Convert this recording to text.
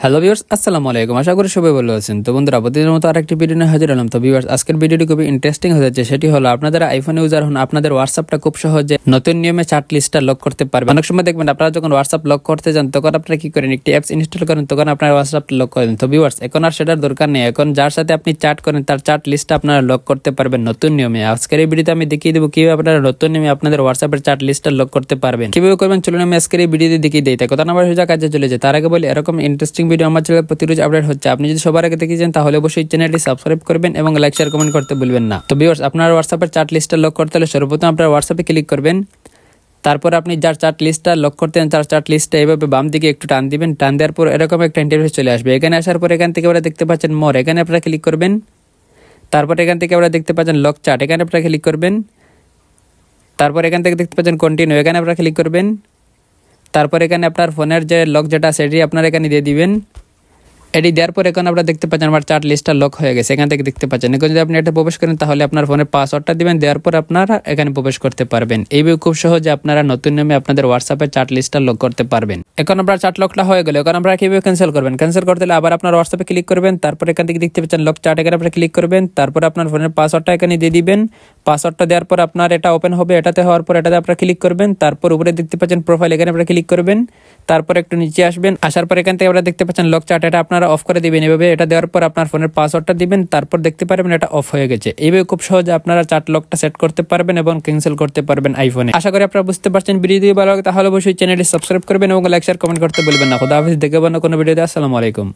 Hello viewers, আসসালামু আলাইকুম। আশা করি সবাই ভালো আছেন। তো বন্ধুরা, প্রতিদিনের মতো আরেকটি ভিডিও নিয়ে হাজির হলাম। তো ভিউয়ার্স, আজকের ভিডিওটি খুবই ইন্টারেস্টিং হয়ে যাচ্ছে। সেটি হলো, আপনারা আইফোন ইউজার হন, আপনাদের হোয়াটসঅ্যাপটা খুব সহজে নতুন নিয়মে চ্যাট লিস্টটা লক করতে পারবেন। অনেক সময় দেখবেন আপনারা যখন হোয়াটসঅ্যাপ লক করতে যান, তখন আপনারা কি করেন, একটি অ্যাপস ইনস্টল করেন, তখন আপনার হোয়াটসঅ্যাপটা লক করেন। তো ভিউয়ার্স, এখন আর সেটার দরকার নেই। এখন যার সাথে আপনি চ্যাট করেন, তার চ্যাট লিস্টটা আপনারা লক করতে পারবেন নতুন নিয়মে। আজকের এই ভিডিওতে আমি দেখিয়ে দেবো কিভাবে আপনারা নতুন নিয়মে আপনাদের হোয়াটসঅ্যাপের চ্যাট লিস্টটা লক করতে পারবেন। কিভাবে করবেন চলুন আমি আজকের এই ভিডিওতে দেখিয়ে দিই। তাই কথা না সোজা কাজে চলে যায়। তার আগে বলি, এরকম ইন্টারেস্টিং ভিডিও আমার চ্যানেলে প্রতি রোজ আপডেট হচ্ছে। আপনি যদি সবার আগে দেখেছেন, তাহলে অবশ্যই চ্যানেলটি সাবস্ক্রাইব করবেন এবং লাইক শেয়ার কমেন্ট করতে ভুলবেন না। তো ভিউয়ার্স, আপনার হোয়াটসঅ্যাপের চ্যাট লিস্টটা লক করতে হলে সর্বপ্রথম আপনার হোয়াটসঅ্যাপে ক্লিক করবেন। তারপর আপনি যার চ্যাট লিস্টটা লক করতে চান, তার চ্যাট লিস্টটা এইভাবে বাম দিকে একটু টান দিবেন। টান দেওয়ার পর এরকম একটা ইন্টারফেস চলে আসবে। এখানে আসার পর এখান থেকে আপনারা দেখতে পাচ্ছেন মোর, এখানে আপনারা ক্লিক করবেন। তারপর এখান থেকে আপনারা দেখতে পাচ্ছেন লক চ্যাট, এখানে আপনারা ক্লিক করবেন। তারপর এখান থেকে দেখতে পাচ্ছেন কন্টিনিউ, এখানে আপনারা ক্লিক করবেন। তারপর এখানে আপনার ফোনের যে লক যেটা সেটি আপনারা এখানে দিয়ে দিবেন। এটি দেওয়ার পর এখন আপনারা দেখতে পাচ্ছেন আমার চ্যাট লিস্টটা লক হয়ে গেছে। এখান থেকে দেখতে পাচ্ছেন। এখন যদি আপনি এটা প্রবেশ করেন, তাহলে আপনার ফোনের পাসওয়ার্ডটা দিবেন। দেওয়ার পর আপনারা এখানে প্রবেশ করতে পারবেন। এইভাবে খুব সহজে আপনারা নতুন নিয়মে আপনাদের হোয়াটসঅ্যাপের চ্যাট লিস্টটা লক করতে পারবেন। এখন আপনার চ্যাট লকটা হয়ে গেলে এখন আপনারা কিভাবে ক্যান্সেল করবেন। ক্যান্সেল করতে হলে আবার আপনার হোয়াটসঅ্যাপে ক্লিক করবেন। তারপর এখান থেকে দেখতে পাচ্ছেন লক চ্যাট, এখানে আপনারা ক্লিক করবেন। তারপর আপনার ফোনের পাসওয়ার্ডটা এখানে দিয়ে দিবেন। পাসওয়ার্ডটা দেওয়ার পর আপনার এটা ওপেন হবে। এটাতে হওয়ার পর এটাতে আপনারা ক্লিক করবেন। তারপর উপরে দেখতে পাচ্ছেন প্রোফাইল, এখানে আপনারা ক্লিক করবেন। তারপর একটু নিচে আসবেন। আসার পর এখান থেকে আপনারা দেখতে পাচ্ছেন লক চ্যাট, এটা আপনারা অফ করে দিবেন। এভাবে এটা দেওয়ার পর আপনার ফোনের পাসওয়ার্ডটা দিবেন। তারপর দেখতে পারবেন এটা অফ হয়ে গেছে। এইভাবে খুব সহজে আপনারা চ্যাট লকটা সেট করতে পারবেন এবং ক্যান্সেল করতে পারবেন আইফোনে। আশা করি আপনারা বুঝতে পারছেন। ভিডিও যদি ভালো লাগে তাহলে অবশ্যই চ্যানেলটি সাবস্ক্রাইব করবেন এবং লাইক শেয়ার কমেন্ট করতে ভুলবেন না। খুদা হাফেজ, দেখে কোনো ভিডিওতে। আসসালামু আলাইকুম।